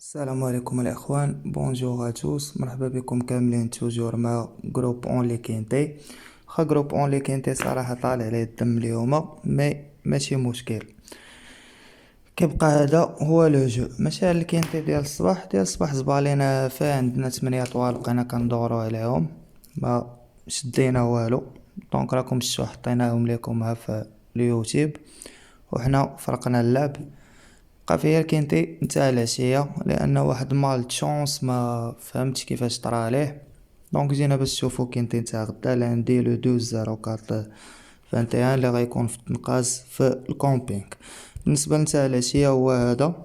السلام عليكم الاخوان، بونجور توس، مرحبا بكم كاملين توجور مع جروب اونلي كينتي. جروب اونلي كينتي صراحه طالع عليه الدم اليوم، ماشي مشكل. كيبقى هذا هو لو جو ماشي على الكينتي ديال الصباح زبالينا فيها عندنا 8 طوال بقينا كندورو عليهم، ما شدينا والو. دونك راكم شفتوا حطيناهم لكم ها في اليوتيوب وحنا فرقنا اللعب. بقى فيا كينتي نتاع العشية لان واحد مال تشونس ما فهمتش كيفاش طرا عليه. دونك جينا باش نشوفو كينتي نتاع غدا اللي عندي لو 12/04 21 اللي غيكون في تنقاز في الكومبينغ. بالنسبه نتاع العشية هو هذا.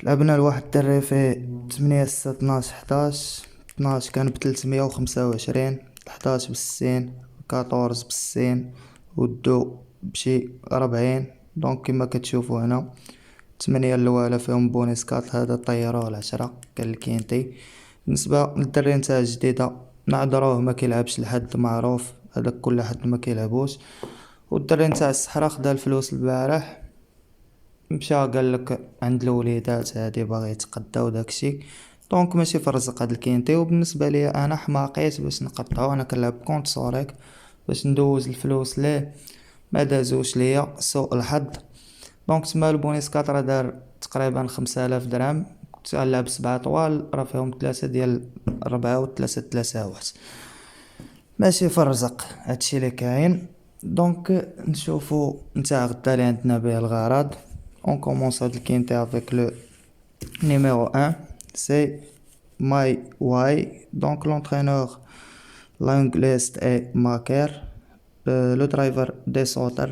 لعبنا لواحد الدري في 8/6 12 11 12 كان ب 325، 11 ب60، 14 ب60 ودو بشي 40. دونك كما كتشوفوا هنا 8 الاولى فيهم بونيس كات، هذا طيروه العشرة كان الكينتي. بالنسبه للدري نتاع الجديده نعذروه ما كيلعبش لحد معروف، هذاك كل حد ما كيلعبوش. والدري نتاع الصحراء خدا الفلوس البارح، مشى قالك عند الوليدات هادي باغي يتقدا وداكشي. دونك ماشي فرزق هاد الكينتي. وبالنسبه لي انا حماقيت باش نقطعو، انا كنلعب كونت سوريك باش ندوز الفلوس ليه، ما دازوش ليا سوء الحظ. دونك تما البونيس كاترا دار تقريبا 5000 درهم، كنت غنلعب 7 طوال راه فيهم 3 ديال 4 و 3 تلاساوات، ماشي فرزق هادشي اللي كاين. دونك نشوفو نتاع غدا اللي عندنا به الغرض. On commence هاد الكينتي avec le numéro 1, c'est Mai Wai. Donc l'entraîneur l'anglais est Maker, le driver De Soter.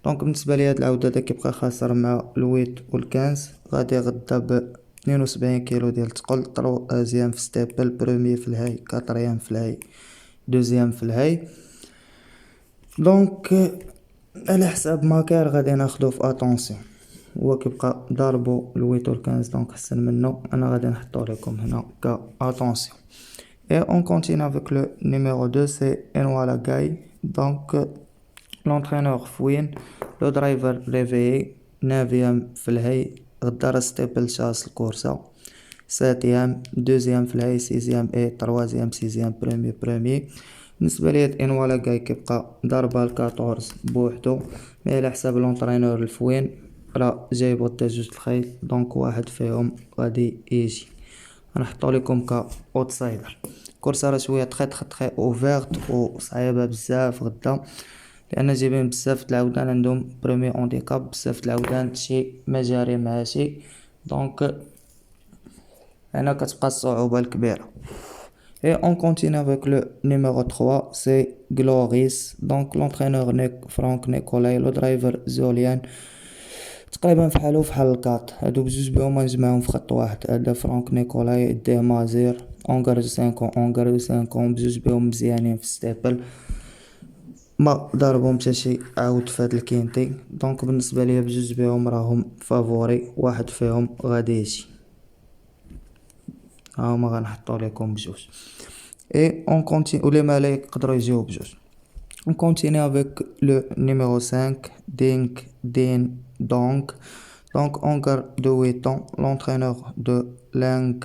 دونك بالنسبه لي هاد العوده هذا كيبقى خاسر مع الويت والكانز. غادي غدا ب 72 كيلو ديال الثقل، تروازيام في ستيبل، بروميي في الهاي، كاتريام في الهاي، دوزيام في الهاي. دونك على حساب ماكار غادي ناخدو في اتونسيون، هو كيبقى ضاربو الويت والكانز دونك حسن منو، انا غادي نحطو لكم هنا ك اتونسيون. Et on continue avec le numéro 2, c'est Enwala Guy. Donc l'entraîneur Fouine, le driver réveillé, 9e في الهي، غدا راه ستيبل شاس الكورسة، 7e 2e في الهي، 6e اي، 3e 6e برومي. بالنسبة لي انوالا جاي كيبقى ضربة ل14 بوحدو، مي على حساب لونطرينور الفوين راه جايبو تا جوج الخيل، دونك واحد فيهم غادي يجي. غنحطو لكم ك اوتسايدر. الكورسة راه شوية تخي اوفيرت و صعيبة بزاف غدا، لان جايبين بزاف د العودان عندهم برومي اونديكاب، بزاف د العودان شي مجاري ماشي. دونك هنا كتبقى الصعوبة الكبيرة. Et on continue avec le numéro 3, c'est Gloris. Donc l'entraîneur Franck Nicolai, le driver Zolian. تقريبا فحالو فحال الكاط، هادو بجوج بهم نجمعهم في خط واحد. هذا فرانك نيكولاي ديه مازير اونغار 5 بجوج بهم مزيانين في ستيبل، ما ضربهم حتى شي عاود في هاد الكينتي. دونك بالنسبه ليا بجوج بهم راهم فافوري، واحد فيهم غادي يجي، هاهما غنحطو ليكم بجوج. اي اون كونتيني ولي ما لا يقدروا يجيو بجوج. On continue avec le numéro 5, Ding Dong. Donc on garde de 8 ans, l'entraîneur de Lank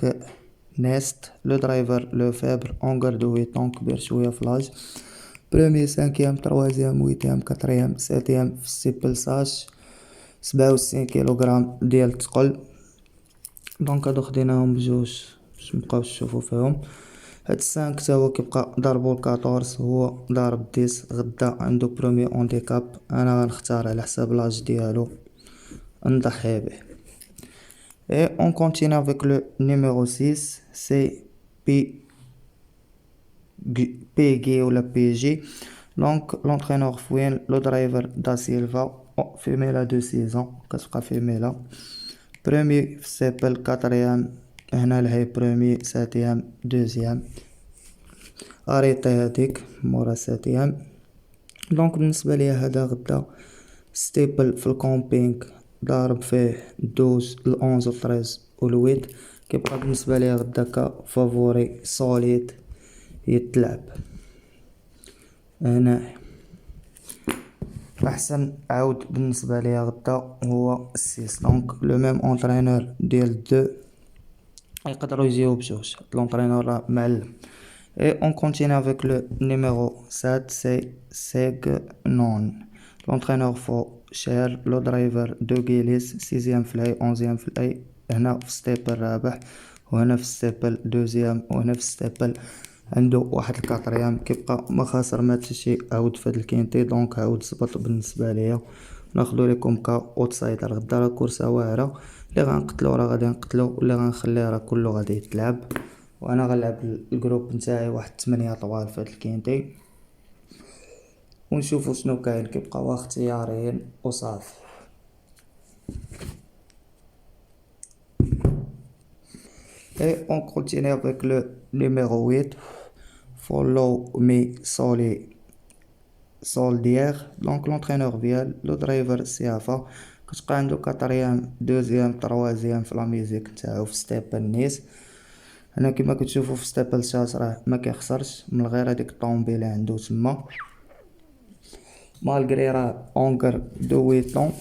Nest, le driver Le Fèbre, on garde de 8 ans, كبير شوية في لاج. Premier, 5e, 3e, 8e, 4e, 7e في السيبل ساش، 67 كيلوغرام ديال الثقل. دونك هادو خديناهم بجوج باش مبقاوش تشوفو فيهم. هاد السانك تا هو كيبقى ضربو ل14، هو ضارب 10 غدا عندو برومي اونديكاب، انا غنختار على حساب لاج ديالو نضحي به. Et on continue avec le numéro 6, c'est PG ou la PG. Donc l'entraîneur Fouine, le driver Da Silva, femelle de 6 ans, كتبقى femelle. Premier في سيبل، 4e هنا الهي برومي، 7e 2e اريطي هاديك مورا 7e. دونك بالنسبه ليا هذا غدا ستيبل في الكومبينغ، ضارب فيه 12 11 13 والويت، كيبقى بالنسبه ليا غدا كفافوري سوليد يتلعب هنا. احسن عاود بالنسبه ليا غدا هو السيس. دونك لو ميم اونترينور ديال دو يقدروا يجيو بجوج، لونترينور راه معلم. اي اون كونتيني افيك لو نيميرو 7 سي سيغنون. لونترينور فو شير لو درايفر دو غيليس، سيزيام في الهي، اونزيام في الاي. هنا في ستيبل رابح، وهنا في ستيبل دوزيام، وهنا في ستيبل عنده واحد الكاتريام. كيبقى ما خاسر ما حتى شي عاود في هاد الكينتي. دونك عاود زبط بالنسبه ليا. ناخدو ليكم كا اوتسايدر. غدا راه كورسا واعره، اللي غنقتلو راه غادي نقتلو، واللي غنخليه راه كله غادي يتلعب. وانا غنلعب الجروب نتاعي واحد 8 طوال في هاد الكينتي، ونشوفو شنو كاين. كيبقاو اختيارين وصافي. Et on continue avec le numéro 8, follow me soldier. Donc l'entraîneur vient, le driver CFA كتبقى عنده كاتريام دوزيام تروازيام في لا ميوزيك نتاعو في ستيبل نيس. هنا كيما كتشوفو في ستيبل شاس راه ما كيخسرش من غير هاديك الطومبيل اللي عنده تما، مالغري راه اونغر دو ويطون.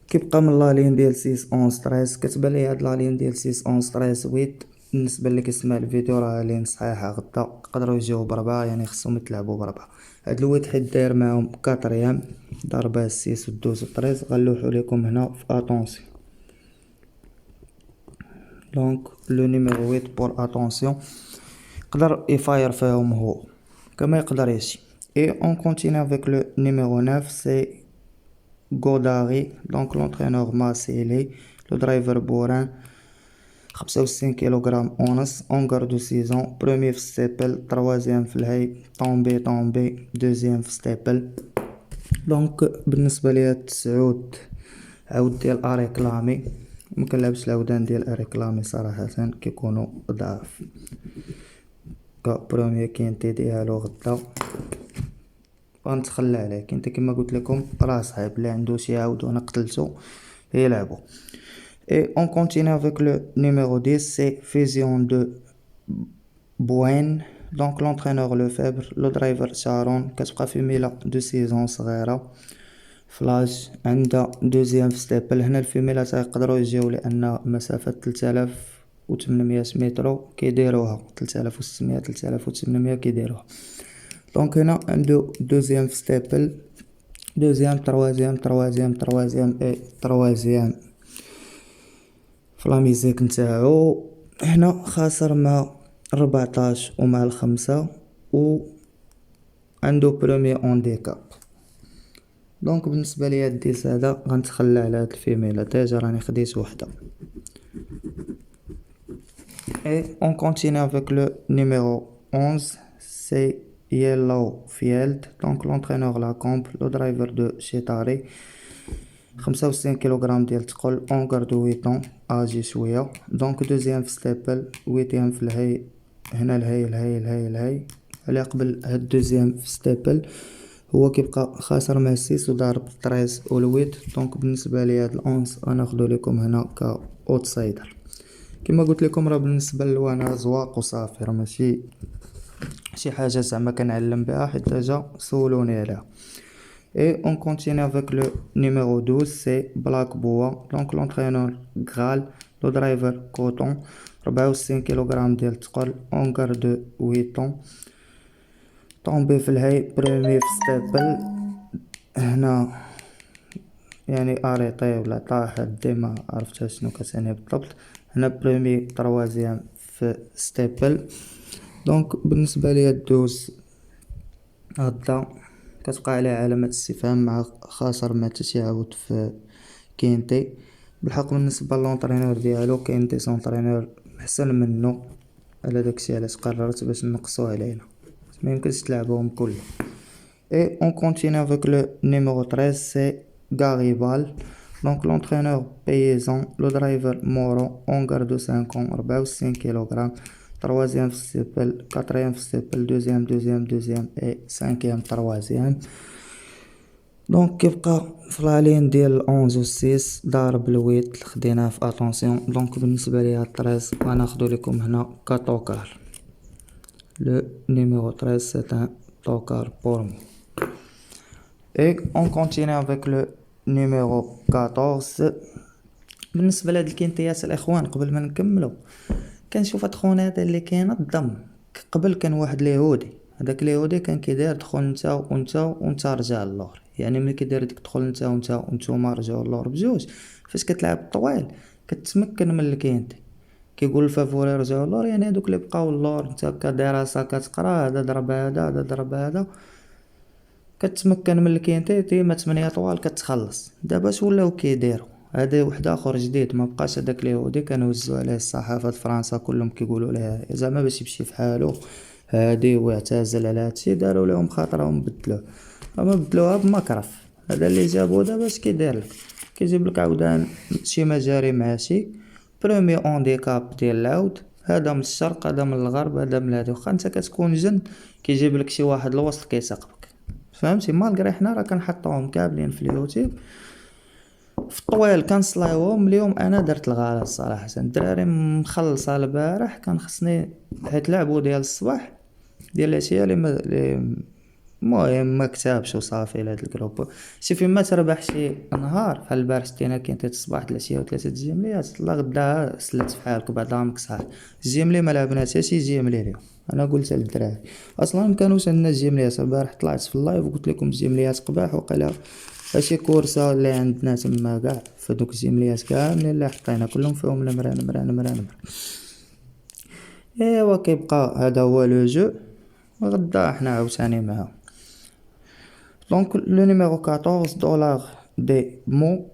كيبقى من لا لين ديال 6 11 13. كتبان لي هاد لا لين ديال 6 11 13 8. بالنسبه اللي كيسمع الفيديو راه لين صحيحه. غدا يقدروا يجيو بربعه، يعني خصهم يتلعبوا بربعه. هاد الويت حيت داير معاهم كاتريام ضربه 6 و 12 و 13. غنلوحو ليكم هنا في اتونسيون. دونك لو نيميرو 8 بور اتونسيون يقدر يفاير فيهم هو كما يقدر يمشي. اي اون كونتيني افيك لو نيميرو 9 سي غوداري. دونك لونترينور مارسيلي، لو درايفر بوران، 65 كيلوغرام ونص، اونغر دو سيزون، بروميي في ستيبل، تروازيام في الهي، طومبي، دوزيام في ستيبل. دونك بالنسبه ليا التسعود عاود ديال اريكلامي. مكنلعبش العودان ديال اريكلامي صراحه، كيكونوا ضعاف. بروميي كينتي ديالو غدا غنتخلى عليه. كنت كما قلت لكم راه صعيب، اللي عنده شي عاود وانا قتلته يلعبو. Et on continue avec le numéro 10, c'est Fusion de Bouen. Donc l'entraîneur Lefebvre, le driver Sharon. كتبقى في ميلا دو سيزون صغيرة. فلاش عندها دوزيام في ستيبل. هنا الفيميلات يقدروا يجيو لان مسافة 3800 متر كيديروها، 3600 3800 كيديروها. دونك هنا عنده دوزيام في ستيبل، دوزيام تروازيام اي تروازيام في لا ميزيك نتاعو. هنا خاسر مع 14 ومع الخمسة، و عنده برومي اونديكاب. دونك بالنسبه ليا الديس هذا غنتخلى على هاد الفيميلا. ديجا راني خديت وحده. اي اون كونتيني افيك لو نيميرو 11 سي يلو فيلد. دونك لونترينور لا كومب، لو درايفر دو شيتاري، 65 كيلوغرام ديال الثقل، اونغر دو ويطون اجي شويه. دونك دوزيام في ستيبل، ويتيام في الهي. هنا الهي على قبل هاد دوزيام في ستيبل. هو كيبقى خاسر مع 6 وضارب 13 والويت. دونك بالنسبه لي هاد الأونس غناخدو لكم هنا ك اوتسايدر. كما قلت لكم راه بالنسبه لوانا زواق وصافي، راه ماشي شي حاجه زعما كنعلم بها، حيت ديجا سولوني عليها. Et on continue avec le numéro 12, c'est Black Boa. Donc l'entraîneur Graal, le driver Coton, 64 كيلوغرام ديال الثقل، اونغر دو ويطون، طومبي في الهي، بريمي في ستيبل. هنا يعني اريطي ولا طاح ديما عرفتها شنو كتعني بالضبط. هنا بريمي تروازيام في ستيبل. دونك بالنسبه ليا الدوز هدا كتبقى عليه علامة استفهام، مع خاسر ما تشعود في كينتي. بالحق بالنسبة لونطرينور ديالو كاين دي سونطرينور احسن منو، على داكشي علاش قررت باش نقصو علينا، ميمكنش تلعبوهم كل. اي اون كونتيني افيك لو نيميرو 13 سي غاريبال. دونك لونطرينور بيزون، لو درايفر مورو، اونغر دو 5 64 كيلوغرام، troisième ستيبل، quatrième ستيبل، دوزيام اي سانكيام تروازيام. دونك كيبقى في لالين ديال 11 و 6 ضارب الويت خديناه في اتونسيون. دونك بالنسبه ليا 13 غناخدو لكم هنا كطوكار. لو نيميرو 13 سي ان طوكار بور مو. اي اون كونتيني افيك لو نيميرو 14. بالنسبه لهاد الكينتيات الاخوان قبل ما نكملو كنشوف هاد خونا هذا اللي كاين الضم. قبل كان واحد اليهودي، هذاك اليهودي كان كيدير دخل وانت رجع اللور، يعني ملي كيدير ديك دخل انت وانتوما رجعوا اللور بجوج. فاش كتلعب الطويل كتمكن من الكينتي، كيقول الفافوري رجعوا اللور، يعني هادوك اللي بقاو اللور انت كدراسه كتقرا هذا ضرب هذا ضرب هذا، كتمكن من الكينتي ديما 8 طوال كتخلص. دابا اش ولاو كيديروا، هذا واحد اخر جديد ما بقاش هذاك اليهودي كانوا وزوا عليه الصحافه فرنسا كلهم كيقولوا ليه زعما باش يمشي فحالو هادي ويعتزل على هادشي، داروا لهم خاطرهم بدلوه، اما بدلوها بمكرف. هذا اللي جابو دابا اش كيدير لك، كيجيب لك عاودان شي مجاري ماشي برومي اونديكاب ديال العود، هذا من الشرق هذا من الغرب هذا من هادي، واخا انت كتكون جن كيجيب لك شي واحد الوسط كيسقفك، فهمتي؟ مالغري حنا راه كنحطوهم كاملين في اليوتيوب في الطويل كنصلايوهم. اليوم انا درت الغلط صراحه، الدراري مخلصه البارح كان خصني حيت لعبوا ديال الصباح ديال العشيه المهم ما كتابش وصافي لهاد الجروب شي فين ما تربح شي نهار بحال البارح شتينا كاين تيت الصباح د العشيه وثلاثه الجيمليات، الله غدا سلت فحالك بعدا مكسحات الجيملي ما لعبنا حتى شي جيملي اليوم. انا قلت للدراري اصلا ما كانوش عندنا الجيمليات، البارح طلعت في اللايف وقلت لكم الجيمليات قباح وقيلا هادشي كورسه اللي عندنا تما كاع فدوك الجيمليات كاملين اللي حطينا كلهم فيهم نمره. ايوا كيبقى هذا هو لو جو، غدا حنا عاوتاني معاه. دونك لو نيميرو 14 دولار دي مو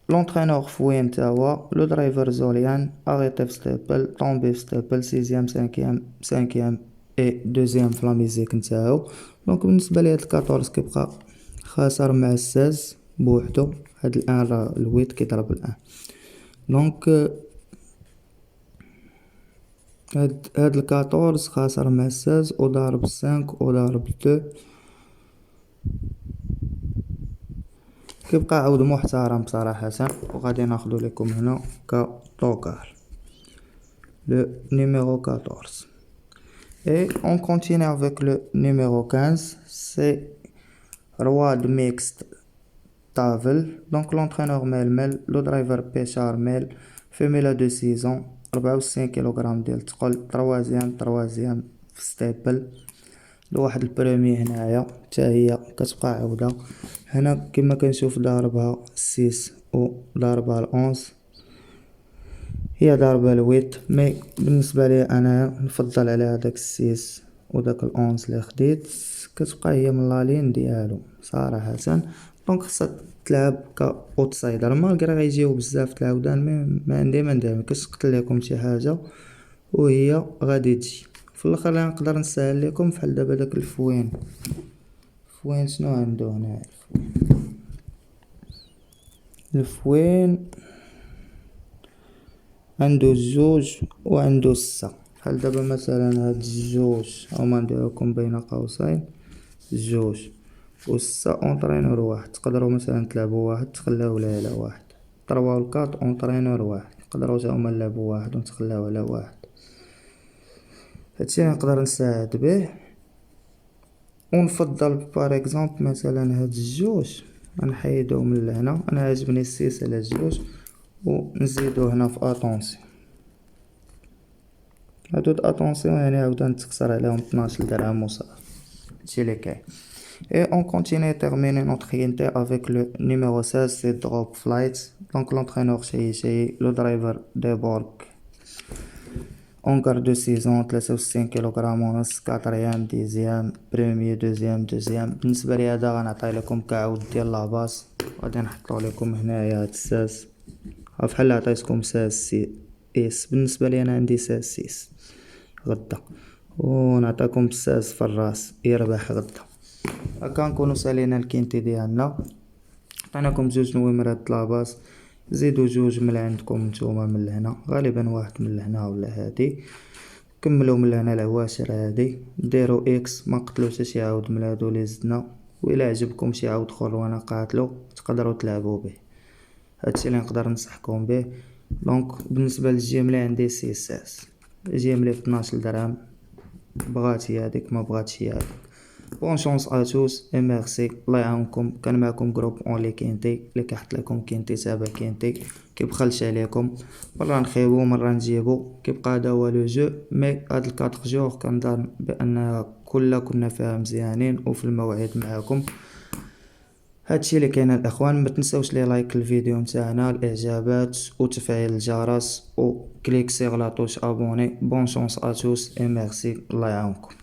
لونترينور فوين تاوا لو درايفر زوليان اريتي في ستيبل طومبي في ستيبل سيزيام سانكيام اي دوزيام في لاميزيك نتاعو. دونك بالنسبه لهاد 14 كيبقى خاسر مع 16 بوحدو، هاد الان راه الويت كيضرب الان. دونك هاد 14 خاسر مع 16 او ضارب 5 او ضارب 2 كيبقى عاود محترم صراحة. وغادي ناخدو لكم هنا كطوكار لو نيميرو 14. et on continue avec le numéro 15, c'est Roi de Mixte Tavel. Donc l'entraîneur Mel, le driver Péchard Mel, femelle de 6 ans, 94 كيلوغرام ديال الثقل، troisième في ستيبل. لواحد البرومي هنايا حتى هي كتبقى عاودة هنا كما كنشوف ضاربها 6 و ضاربها 11، هي ضاربة الويت. مي بالنسبة لي انا نفضل على هداك 6 وداك 11 اللي خديت، كتبقى هي من لالين ديالو صراحة. دونك خصها تلعب كاوتسايدر مالغري غيجيو بزاف العاودان، ما عندي ما ندير، مكنتش نقتل لكم شي حاجة وهي غادي تجي في الاخر. نقدر نسهل لكم بحال دابا داك الفوين شنو عنده هنا، الفوين عنده الجوج وعنده السا. بحال دابا مثلا هاد الجوج هما نديروكم بين قوسين الجوج والسا اونطرينور واحد، تقدروا مثلا تلعبوا واحد تخلاو على واحد، 3 و 4 اونطرينور واحد، تقدروا حتى هما نلعبوا واحد ونتخلاو على واحد. هادشي نقدر نساعد به. ونفضل بار اكزومبل مثلا هاد الجوج نحيدو من لهنا، انا عاجبني السيس على الجوج ونزيدو هنا في اتونسيون. هادو اتونسيون يعني عاودا تكسر عليهم 12 درهم وصافي، هادشي اللي كاين. Et on continue à terminer notre quintet avec le numéro 16, c'est Drop Flight. Donc l'entraîneur chez le driver débarque en garde de 6 ans 63 كيلوغرام ونص، 4ème 10ème premier deuxième. بالنسبة لي هذا غنعطي لكم كعود ديال لاباس، غادي نحطو لكم هنايا هاد الساس بحال عطيتكم ساس اس. بالنسبة لي انا عندي ساس 6 غدا، ونعطيكم الساس في الراس يربح غدا. هكا نكونو سالينا الكينتي ديالنا، عطيناكم 2 نويمرات لاباس، زيدو 2 من عندكم نتوما من لهنا، غالبا واحد من لهنا ولا هادي، كملوا من لهنا العواشر هادي، ديرو اكس ما قتلو حتى شي عاود من هادو اللي زدنا. وإلا عجبكم شي عاود اخر وانا قاتلو تقدروا تلعبوا به، هادشي اللي نقدر ننصحكم به. دونك بالنسبه للجيملي عندي 6 ساس، جيملي ب 12 درهم، بغاتي هاديك ما بغاتش هاديك. بون شونس ا توس اي ميرسي. الله يعاونكم. كان معكم جروب اونلي كينتي اللي كيحط لكم كينتي تابع كينتي، كيبخلش عليكم، مرة نخيبو مرة نجيبو، كيبقى هذا هو لو جو. مي هاد الكاتر جور كنظن بان كنا فيها مزيانين وفي الموعد معاكم. هادشي اللي كاين الاخوان. ما تنساوش لي لايك الفيديو نتاعنا، الاعجابات وتفعيل الجرس وكليك سيغ لا توش ابوني. بون شونس ا توس اي ميرسي. الله يعاونكم.